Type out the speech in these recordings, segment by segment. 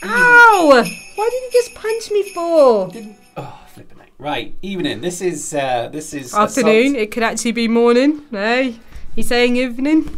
Ow! Why did you just punch me for? Oh, flipping it. Right, evening. This is afternoon. It could actually be morning. Hey, he's saying evening.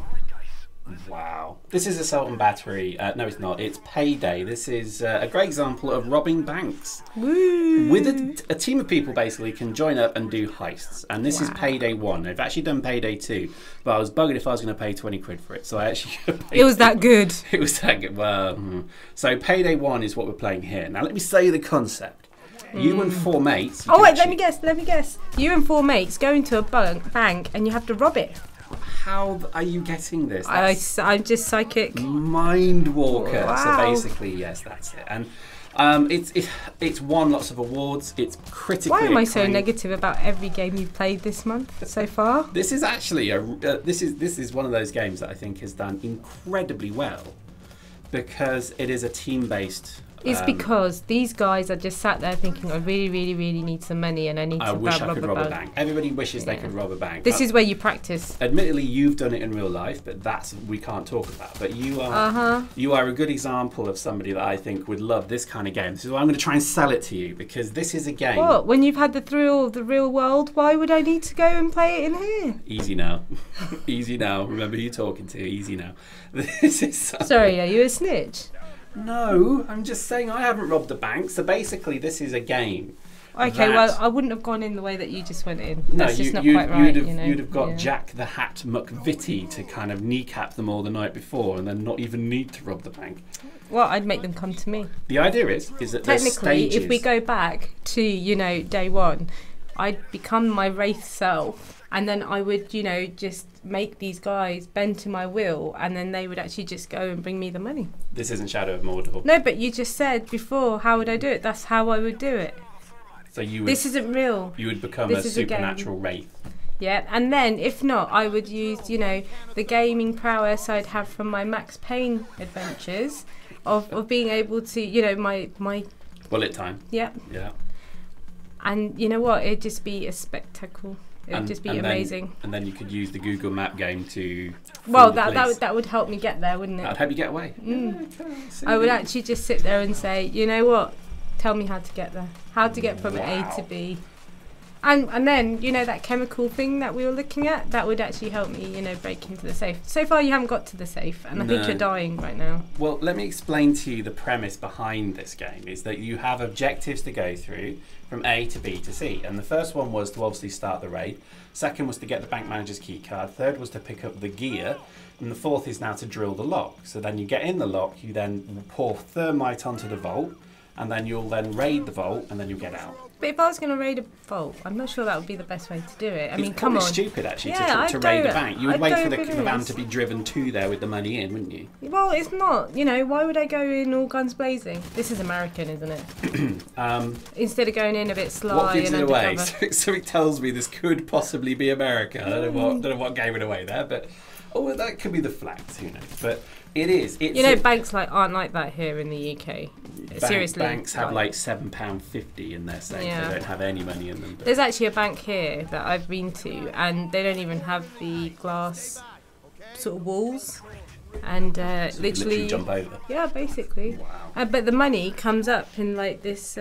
Wow. This is assault and battery. No, it's not. It's Payday. This is a great example of robbing banks. Woo. With a team of people basically can join up and do heists. And this is Payday 1. They've actually done Payday 2. But I was bugging if I was going to pay 20 quid for it. So I actually It was that good. It was that good. Well, so Payday 1 is what we're playing here. Now let me say the concept. You and 4 mates. Oh wait, let me guess. You and 4 mates go into a bank and you have to rob it. How are you getting this? I'm just psychic. Mind Walker. Wow. So basically, yes, that's it. And it's won lots of awards. It's critically Why am I acclaimed. so negative about every game you've played this month so far? This is actually this is one of those games that I think has done incredibly well because it is a team-based. It's because these guys are just sat there thinking, I really, really, really need some money and I need to wish I rob could rob a bank. Everybody wishes they could rob a bank. This is where you practice. Admittedly, you've done it in real life, but we can't talk about. But you are a good example of somebody that I think would love this kind of game. This is why I'm going to try and sell it to you because this is a game. What? When you've had the thrill of the real world, why would I need to go and play it in here? Easy now. Easy now. Remember who you're talking to. Easy now. This is Sorry, are you a snitch? No, I'm just saying I haven't robbed a bank. So basically, this is a game. Okay, well, I wouldn't have gone in the way that you just went in. No, That's just not quite right. You'd have got Jack the Hat McVitie to kind of kneecap them all the night before and then not even need to rob the bank. Well, I'd make them come to me. The idea is that technically, if we go back to, day one, I'd become my wraith self. And then I would, just make these guys bend to my will, and then they would actually just go and bring me the money. This isn't Shadow of Mordor. No, but you just said before, how would I do it? That's how I would do it. So you would. This isn't real. You would become a supernatural wraith. Yeah, and then if not, I would use, the gaming prowess I'd have from my Max Payne adventures, of being able to, my bullet time. Yeah. Yeah. And you know what? It'd just be a spectacle. It would just be amazing. And then you could use the Google Map game to. Well, that would help me get there, wouldn't it? That'd help you get away. Mm. Yeah, I would actually just sit there and say, you know what? Tell me how to get there. How to get from A to B. And then, that chemical thing that we were looking at, that would actually help me, break into the safe. So far, you haven't got to the safe, and I think you're dying right now. Well, let me explain to you the premise behind this game, is that you have objectives to go through from A to B to C. And the first one was to obviously start the raid. Second was to get the bank manager's key card. Third was to pick up the gear. And the fourth is now to drill the lock. So then you get in the lock, you then pour thermite onto the vault, and then you'll then raid the vault, and then you'll get out. But if I was going to raid a vault, I'm not sure that would be the best way to do it. I mean, come on. It's stupid, actually, to raid a bank. You would wait for the van to be driven to there with the money in, wouldn't you? Well, it's not. Why would I go in all guns blazing? This is American, isn't it? Instead of going in a bit sly what gives and it away? undercover. So it tells me this could possibly be America. I don't know what gave it away there, but that could be the flags. Who knows? But it is. Banks aren't like that here in the UK. Seriously, banks have like £7.50 in their safe. Yeah. They don't have any money in them. There's actually a bank here that I've been to, and they don't even have the glass sort of walls. And so literally jump over. Yeah, basically. Wow. But the money comes up in like this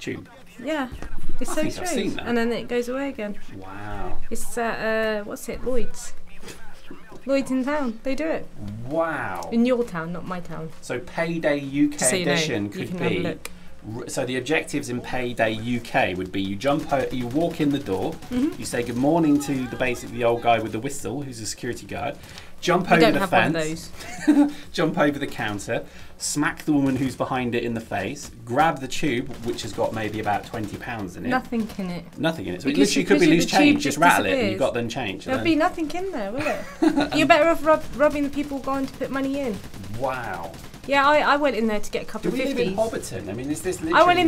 tube. Yeah, it's so strange. I've seen that. And then it goes away again. Wow. It's what's it? Lloyd's in town. They do it. Wow. In your town, not my town. So Payday UK edition could be. So the objectives in Payday UK would be: you walk in the door, you say good morning to the old guy with the whistle, who's a security guard. Jump over the fence, jump over the counter, smack the woman who's behind it in the face, grab the tube, which has got maybe about £20 in it. Nothing in it. Nothing in it. So it literally could be loose change. Just rattle it and you've got then change. There'll be nothing in there, will it? You're better off robbing the people going to put money in. Wow. Yeah, I went in there to get a couple of 50s. Do we live in Hobbiton? I mean, is this literally I went in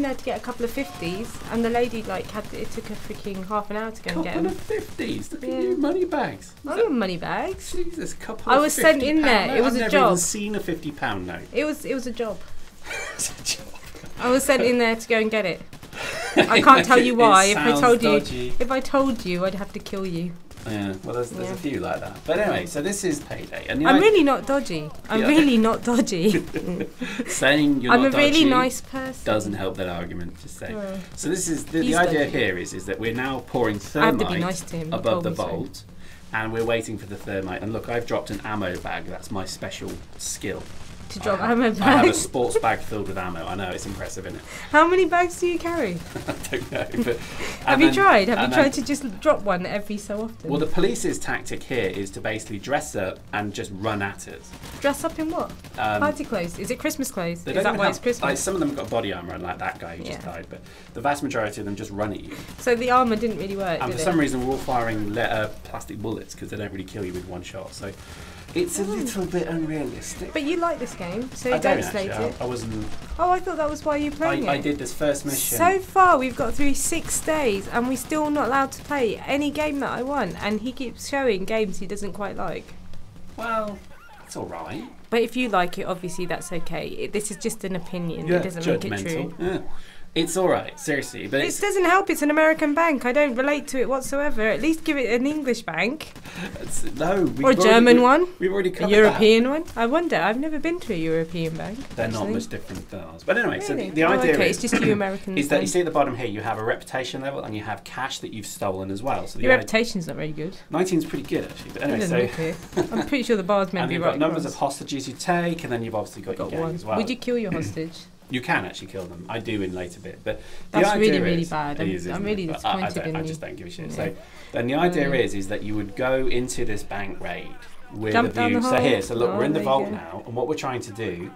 there to get a couple of 50s, and the lady it took her freaking half an hour to go and get them. A couple of 50s? Look at you, money bags. I don't have money bags. Jesus, couple I was sent in there. It was a job. I've never even seen a £50 note. It was a job. It's a job. I was sent in there to go and get it. I can't tell you why. If I told you, I'd have to kill you. Yeah, well, there's a few like that. But anyway, so this is Payday. And I'm really not dodgy. I'm really not dodgy. Saying you're I'm not a dodgy really nice person. doesn't help that argument, just say. So this is the idea here is that we're now pouring thermite above the vault, and we're waiting for the thermite. And look, I've dropped an ammo bag. That's my special skill. To drop ammo bags? I have a sports bag filled with ammo. I know, it's impressive, isn't it? How many bags do you carry? I don't know. But Have you tried to just drop one every so often? Well, the police's tactic here is to basically dress up and just run at us. Dress up in what? Party clothes? Is it Christmas clothes? Is that why it's Christmas? Like, some of them have got body armour, like that guy who just died, but the vast majority of them just run at you. So the armour didn't really work, and for some reason we're all firing plastic bullets because they don't really kill you with one shot. So it's a little bit unrealistic. But you like this game, so you don't slate it. I wasn't. Oh, I thought that was why you were playing it. I did this first mission. So far, we've got through 6 days, and we're still not allowed to play any game that I want. And he keeps showing games he doesn't quite like. Well, that's all right. But if you like it, obviously that's okay. This is just an opinion. It doesn't make it true. Yeah. It's all right, seriously. But it doesn't help. It's an American bank. I don't relate to it whatsoever. At least give it an English bank. Or a German one. We've already covered a European one. I wonder. I've never been to a European bank. They're not much different than ours. But anyway, so the idea is, it's just you Americans. Is that you see at the bottom here, you have a reputation level and you have cash that you've stolen as well. So your reputation's not very good. 19's pretty good actually. But anyway, I'm pretty sure the bar's meant to be right. And you've got numbers of hostages you take, and then you've obviously got your gang as well. Would you kill your hostage? You can actually kill them. I do in later bit, but that's really bad. I'm really disappointed in you. I just don't give a shit. Yeah. So then the idea is that you would go into this bank raid with a view. So look, we're in the vault now, and what we're trying to do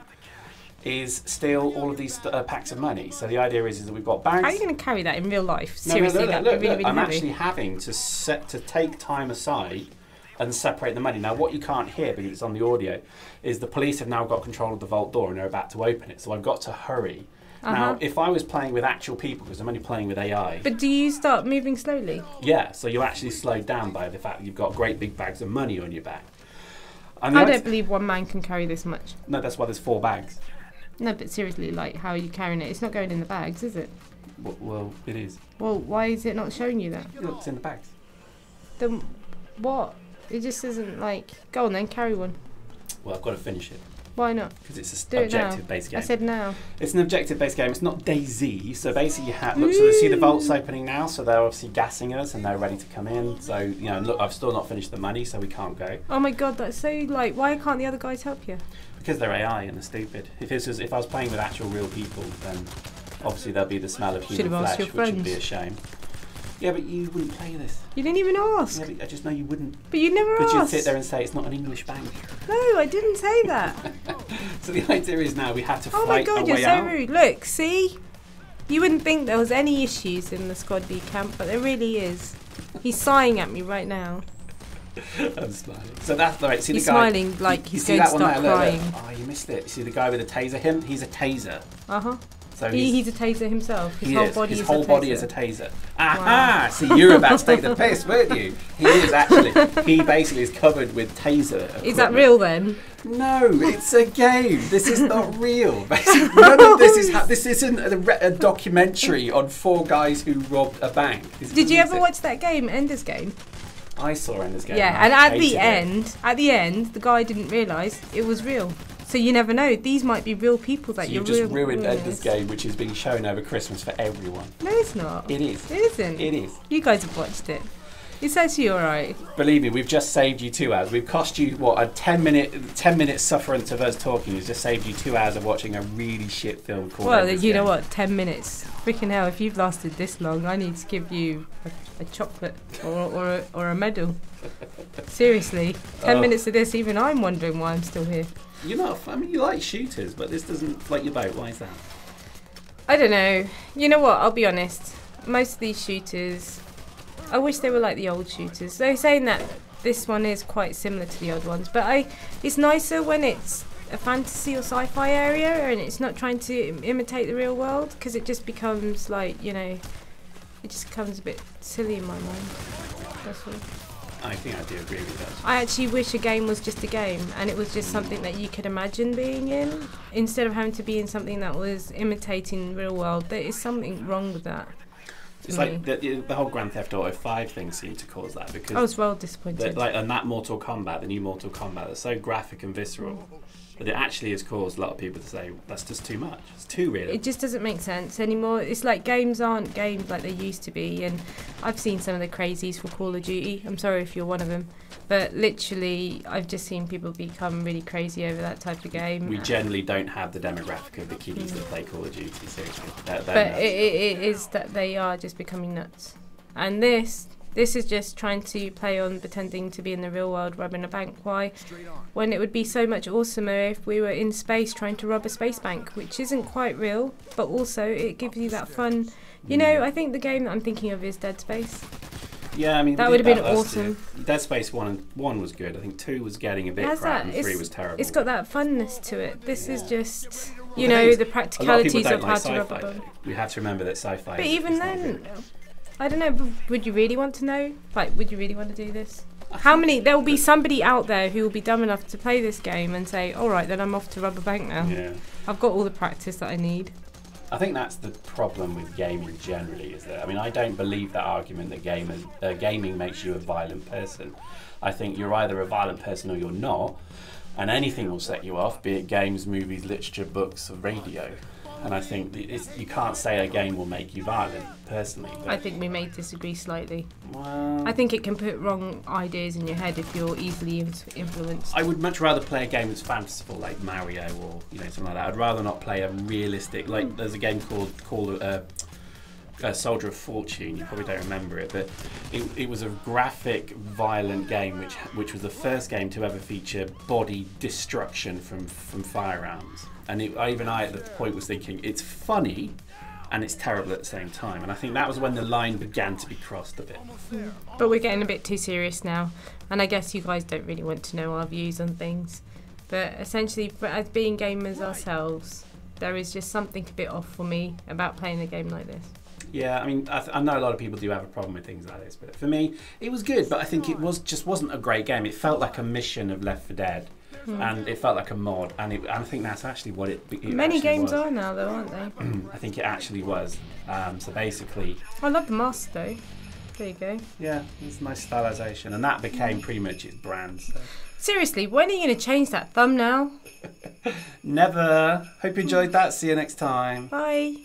is steal all of these packs of money. So the idea is that we've got bags. How are you going to carry that in real life? Seriously, look, I'm actually having to take time aside and separate the money. Now, what you can't hear, because it's on the audio, is the police have now got control of the vault door and they're about to open it. So I've got to hurry. Now, if I was playing with actual people, because I'm only playing with AI... But do you start moving slowly? Yeah, so you're actually slowed down by the fact that you've got great big bags of money on your back. I don't believe one man can carry this much. No, that's why there's 4 bags. No, but seriously, like, how are you carrying it? It's not going in the bags, is it? Well, it is. Well, why is it not showing you that? Look, it's in the bags. Then what? It just isn't like... Go on then, carry one. Well, I've got to finish it. Why not? Because it's an objective-based game. I said now. It's an objective-based game. It's not DayZ. So basically, you have... Look, so see the vault's opening now, so they're obviously gassing us and they're ready to come in. So, you know, look, I've still not finished the money, so we can't go. Oh my God, that's so, like, why can't the other guys help you? Because they're AI and they're stupid. If I was playing with actual real people, then obviously there'll be the smell of human flesh, which would be a shame. Yeah, but you wouldn't play this. You didn't even ask. Yeah, but I just know you wouldn't. But you never asked. But you'd sit there and say it's not an English bank. No, I didn't say that. So the idea is now we have to fight our way out. Oh my God, you're so rude. Look, see? You wouldn't think there was any issues in the SquadB camp, but there really is. He's sighing at me right now. I'm smiling. So that's right. See he's the guy smiling like he's going to start crying. Oh, you missed it. You see the guy with the taser? He's a taser. Uh-huh. So he's a taser himself. His whole body is a taser. Aha! Wow. See, you were about to take the piss, weren't you? He is actually. He basically is covered with taser equipment. Is that real then? No, it's a game. This is not real. Basically, none of this is. This isn't a documentary on 4 guys who robbed a bank. Did you ever watch that game, Ender's Game? I saw Ender's Game. Yeah, and at the end, the guy didn't realise it was real. So you never know. These might be real people that you're just ruined Ender's Game, which is being shown over Christmas for everyone. No, it's not. It is. It isn't. It is. You guys have watched it. It's actually all right. Believe me, we've just saved you 2 hours. We've cost you, what, a 10-minute sufferance of us talking. It's just saved you 2 hours of watching a really shit film called Ender's Game. Know what? 10 minutes. Freaking hell, if you've lasted this long, I need to give you a chocolate or a medal. Seriously. 10 minutes of this, even I'm wondering why I'm still here. You're not. I mean, you like shooters, but this doesn't float your boat. Why is that? I don't know. You know what? I'll be honest. Most of these shooters, I wish they were like the old shooters. They're saying that this one is quite similar to the old ones, but it's nicer when it's a fantasy or sci-fi area and it's not trying to imitate the real world, because it just becomes like, you know, it just becomes a bit silly in my mind. That's all. I think I do agree with that. I actually wish a game was just a game and it was just something that you could imagine being in, instead of having to be in something that was imitating the real world. There is something wrong with that. It's like the whole Grand Theft Auto 5 thing seemed to cause that, because I was well disappointed. And that Mortal Kombat, the new Mortal Kombat, that's so graphic and visceral. But it actually has caused a lot of people to say, that's just too much. It's too real. It just doesn't make sense anymore. It's like games aren't games like they used to be. And I've seen some of the crazies for Call of Duty. I'm sorry if you're one of them. But literally, I've just seen people become really crazy over that type of game. We generally don't have the demographic of the kiddies that play Call of Duty, seriously. But it is that they are just becoming nuts. And this is just trying to play on pretending to be in the real world robbing a bank. Why? When it would be so much awesomer if we were in space trying to rob a space bank, which isn't quite real, but also it gives you that fun. You know, I think the game that I'm thinking of is Dead Space. Yeah, I mean, that would have been awesome. Dead Space 1 was good. I think 2 was getting a bit crap, and 3 was terrible. It's got that funness to it. This is just, you know, the practicalities of how to rob a bank. We have to remember that sci-fi. But even then, I don't know. But would you really want to know? Like, would you really want to do this? How many? There will be somebody out there who will be dumb enough to play this game and say, "All right, then I'm off to rob a bank now. Yeah. I've got all the practice that I need." I think that's the problem with gaming generally. Is that, I mean, I don't believe that argument that gaming makes you a violent person. I think you're either a violent person or you're not, and anything will set you off, be it games, movies, literature, books, or radio. And I think you can't say a game will make you violent, personally. I think we may disagree slightly. Well, I think it can put wrong ideas in your head if you're easily influenced. I would much rather play a game that's fanciful, like Mario or something like that. I'd rather not play a realistic, like there's a game called Soldier of Fortune. You probably don't remember it, but it was a graphic, violent game which was the first game to ever feature body destruction from firearms. And even I at the point was thinking, it's funny and it's terrible at the same time. And I think that was when the line began to be crossed a bit. But we're getting a bit too serious now. And I guess you guys don't really want to know our views on things. But essentially, as being gamers ourselves, there is just something a bit off for me about playing a game like this. Yeah, I mean, I know a lot of people do have a problem with things like this. But for me, it was good. But I think it wasn't a great game. It felt like a mission of Left 4 Dead. And it felt like a mod, and I think that's actually what it Many games was. are now, though, aren't they? I think it actually was. So basically, I love the mask, though. There you go. Yeah, it's a nice stylisation, and that became pretty much its brand. So. Seriously, when are you going to change that thumbnail? Never. Hope you enjoyed that. See you next time. Bye.